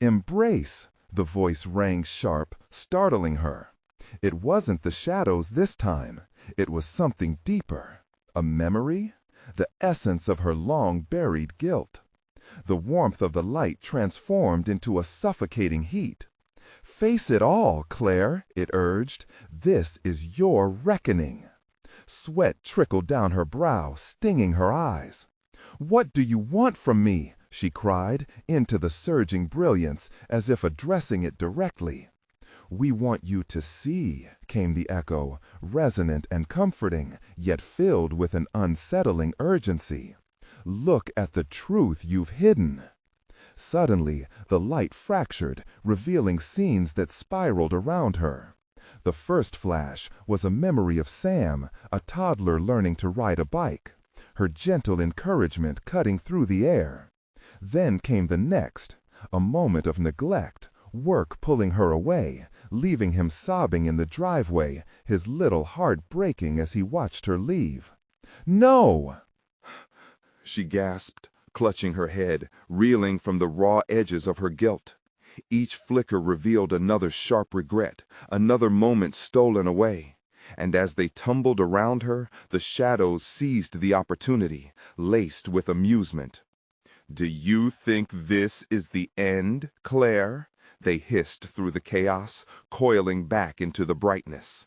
"Embrace!" the voice rang sharp, startling her. It wasn't the shadows this time. It was something deeper. A memory? The essence of her long-buried guilt. The warmth of the light transformed into a suffocating heat. "Face it all, Claire," it urged. "This is your reckoning." Sweat trickled down her brow, stinging her eyes. "What do you want from me?" she cried, into the surging brilliance, as if addressing it directly. "We want you to see," came the echo, resonant and comforting, yet filled with an unsettling urgency. "Look at the truth you've hidden." Suddenly, the light fractured, revealing scenes that spiraled around her. The first flash was a memory of Sam, a toddler learning to ride a bike, her gentle encouragement cutting through the air. Then came the next, a moment of neglect, work pulling her away, leaving him sobbing in the driveway, his little heart breaking as he watched her leave. "No!" she gasped, clutching her head, reeling from the raw edges of her guilt. Each flicker revealed another sharp regret, another moment stolen away. And as they tumbled around her, the shadows seized the opportunity, laced with amusement. "Do you think this is the end, Claire?" they hissed through the chaos, coiling back into the brightness.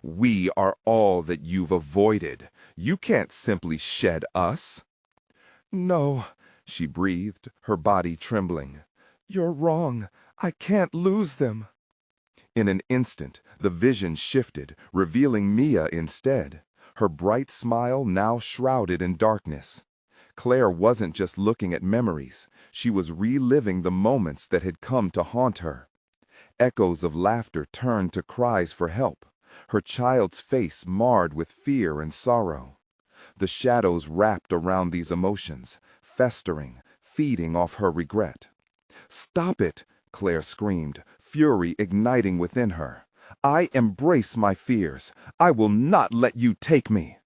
"We are all that you've avoided. You can't simply shed us." "No," she breathed, her body trembling. "You're wrong. I can't lose them." In an instant, the vision shifted, revealing Mia instead. her bright smile now shrouded in darkness. Claire wasn't just looking at memories, she was reliving the moments that had come to haunt her. Echoes of laughter turned to cries for help, her child's face marred with fear and sorrow. The shadows wrapped around these emotions, festering, feeding off her regret. "Stop it!" Claire screamed, fury igniting within her. "I embrace my fears. I will not let you take me."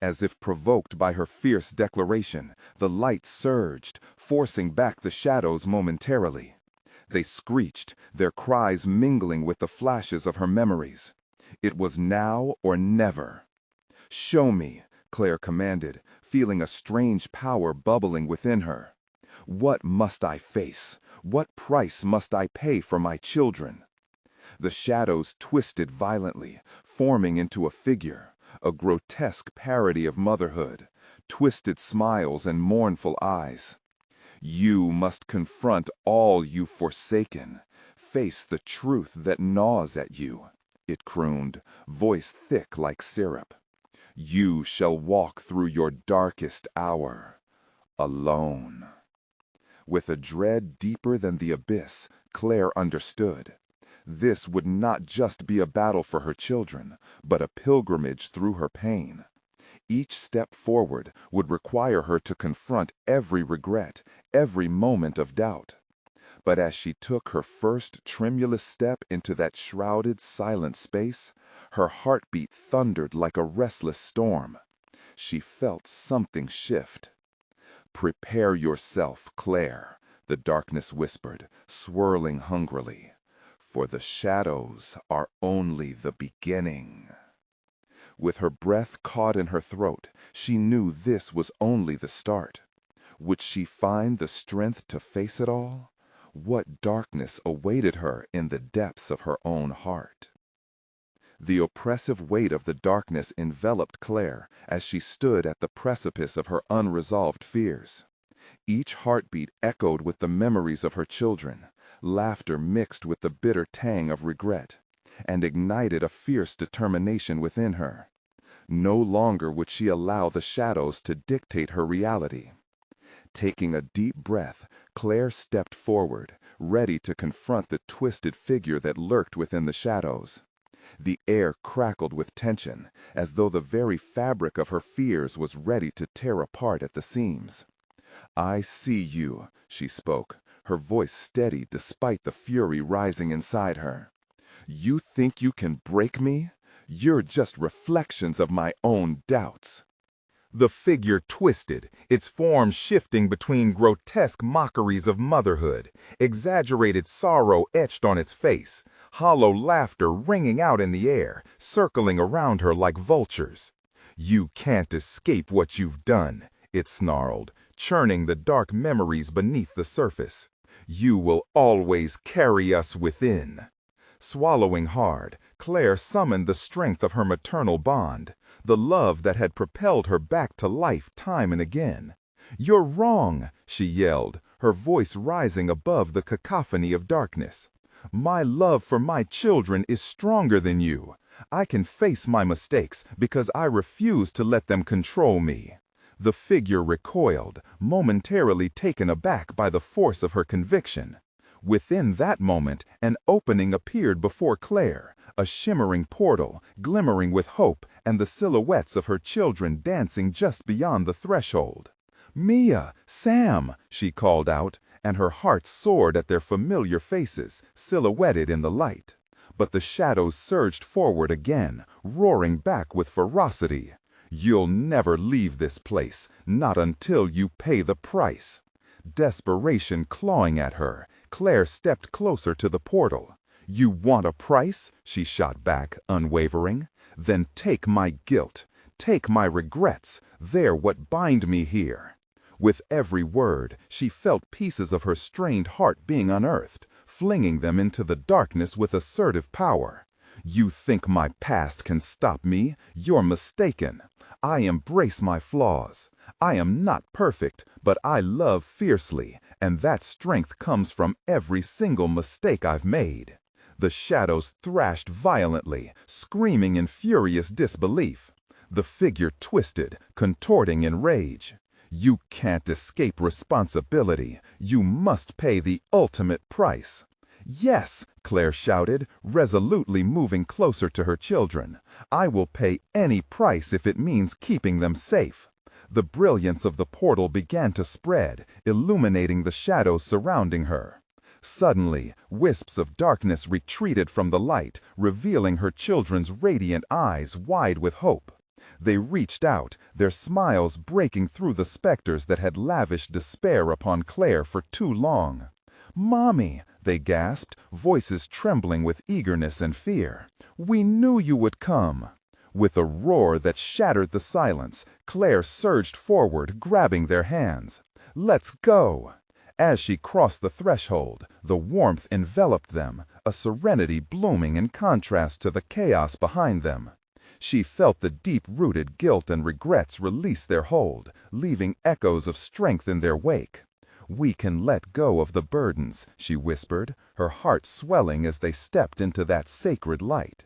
As if provoked by her fierce declaration, the light surged, forcing back the shadows momentarily. They screeched, their cries mingling with the flashes of her memories. It was now or never. "Show me," Claire commanded, feeling a strange power bubbling within her. "What must I face? What price must I pay for my children?" The shadows twisted violently, forming into a figure, a grotesque parody of motherhood, twisted smiles and mournful eyes. "You must confront all you've forsaken, face the truth that gnaws at you," it crooned, voice thick like syrup. "You shall walk through your darkest hour, alone." With a dread deeper than the abyss, Claire understood. This would not just be a battle for her children, but a pilgrimage through her pain. Each step forward would require her to confront every regret, every moment of doubt. But as she took her first tremulous step into that shrouded, silent space, her heartbeat thundered like a restless storm. She felt something shift. "Prepare yourself, Claire," the darkness whispered, swirling hungrily. "For the shadows are only the beginning." With her breath caught in her throat, she knew this was only the start. Would she find the strength to face it all? What darkness awaited her in the depths of her own heart? The oppressive weight of the darkness enveloped Claire as she stood at the precipice of her unresolved fears. Each heartbeat echoed with the memories of her children, laughter mixed with the bitter tang of regret, and ignited a fierce determination within her. No longer would she allow the shadows to dictate her reality. Taking a deep breath, Claire stepped forward, ready to confront the twisted figure that lurked within the shadows. The air crackled with tension, as though the very fabric of her fears was ready to tear apart at the seams. "I see you," she spoke, her voice steady despite the fury rising inside her. "You think you can break me? You're just reflections of my own doubts." The figure twisted, its form shifting between grotesque mockeries of motherhood, exaggerated sorrow etched on its face, hollow laughter ringing out in the air, circling around her like vultures. "You can't escape what you've done," it snarled, churning the dark memories beneath the surface. "You will always carry us within." Swallowing hard, Claire summoned the strength of her maternal bond, the love that had propelled her back to life time and again. "You're wrong," she yelled, her voice rising above the cacophony of darkness. "My love for my children is stronger than you. I can face my mistakes because I refuse to let them control me." The figure recoiled, momentarily taken aback by the force of her conviction. Within that moment, an opening appeared before Claire, a shimmering portal, glimmering with hope, and the silhouettes of her children dancing just beyond the threshold. "Mia! Sam!" she called out, and her heart soared at their familiar faces, silhouetted in the light. But the shadows surged forward again, roaring back with ferocity. "You'll never leave this place, not until you pay the price." Desperation clawing at her, Claire stepped closer to the portal. "You want a price?" she shot back, unwavering. "Then take my guilt. Take my regrets. They're what bind me here." With every word, she felt pieces of her strained heart being unearthed, flinging them into the darkness with assertive power. "You think my past can stop me? You're mistaken. I embrace my flaws. I am not perfect, but I love fiercely, and that strength comes from every single mistake I've made." The shadows thrashed violently, screaming in furious disbelief. The figure twisted, contorting in rage. You can't escape responsibility. You must pay the ultimate price. Yes, Claire shouted, resolutely moving closer to her children. I will pay any price if it means keeping them safe. The brilliance of the portal began to spread, illuminating the shadows surrounding her. Suddenly, wisps of darkness retreated from the light, revealing her children's radiant eyes wide with hope. They reached out, their smiles breaking through the specters that had lavished despair upon Claire for too long. "Mommy," they gasped, voices trembling with eagerness and fear. "We knew you would come." With a roar that shattered the silence, Claire surged forward, grabbing their hands. "Let's go!" As she crossed the threshold, the warmth enveloped them, a serenity blooming in contrast to the chaos behind them. She felt the deep-rooted guilt and regrets release their hold, leaving echoes of strength in their wake. "We can let go of the burdens," she whispered, her heart swelling as they stepped into that sacred light.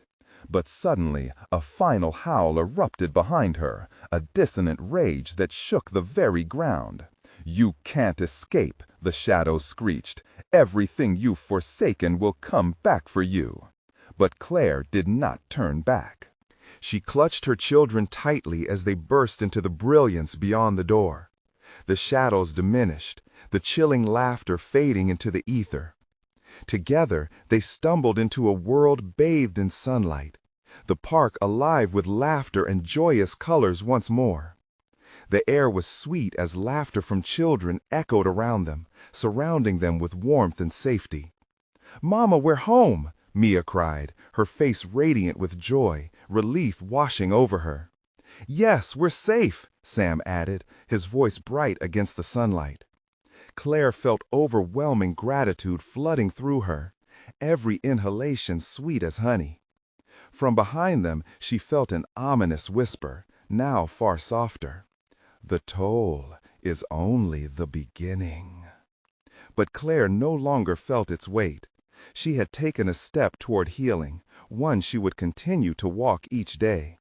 But suddenly, a final howl erupted behind her, a dissonant rage that shook the very ground. "You can't escape," the shadows screeched. "Everything you've forsaken will come back for you." But Claire did not turn back. She clutched her children tightly as they burst into the brilliance beyond the door. The shadows diminished, the chilling laughter fading into the ether. Together, they stumbled into a world bathed in sunlight, the park alive with laughter and joyous colors once more. The air was sweet as laughter from children echoed around them, surrounding them with warmth and safety. "Mama, we're home!" Mia cried, her face radiant with joy, relief washing over her. "Yes, we're safe," Sam added, his voice bright against the sunlight. Claire felt overwhelming gratitude flooding through her, every inhalation sweet as honey. From behind them, she felt an ominous whisper, now far softer. "The toll is only the beginning." But Claire no longer felt its weight. She had taken a step toward healing, one she would continue to walk each day.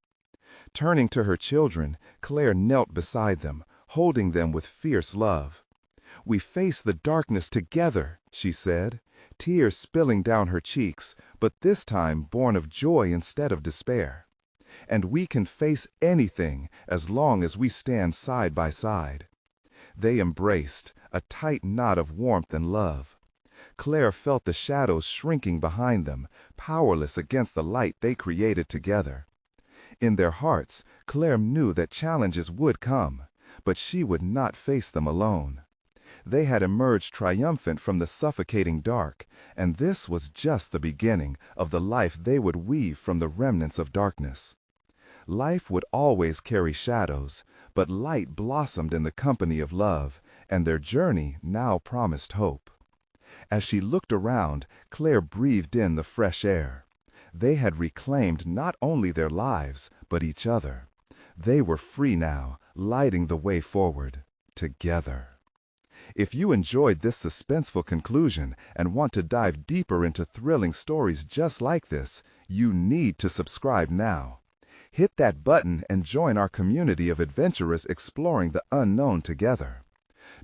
Turning to her children, Claire knelt beside them, holding them with fierce love. "We face the darkness together," she said, tears spilling down her cheeks, but this time born of joy instead of despair. "And we can face anything as long as we stand side by side." They embraced, a tight knot of warmth and love. Claire felt the shadows shrinking behind them, powerless against the light they created together. In their hearts, Claire knew that challenges would come, but she would not face them alone. They had emerged triumphant from the suffocating dark, and this was just the beginning of the life they would weave from the remnants of darkness. Life would always carry shadows, but light blossomed in the company of love, and their journey now promised hope. As she looked around, Claire breathed in the fresh air. They had reclaimed not only their lives, but each other. They were free now, lighting the way forward, together. If you enjoyed this suspenseful conclusion and want to dive deeper into thrilling stories just like this, you need to subscribe now. Hit that button and join our community of adventurers exploring the unknown together.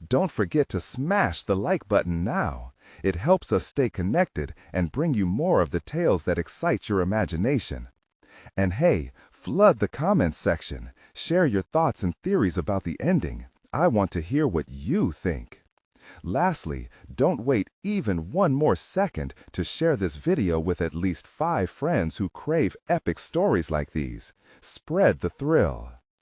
Don't forget to smash the like button now. It helps us stay connected and bring you more of the tales that excite your imagination. And hey, flood the comments section. Share your thoughts and theories about the ending. I want to hear what you think. Lastly, don't wait even one more second to share this video with at least 5 friends who crave epic stories like these. Spread the thrill.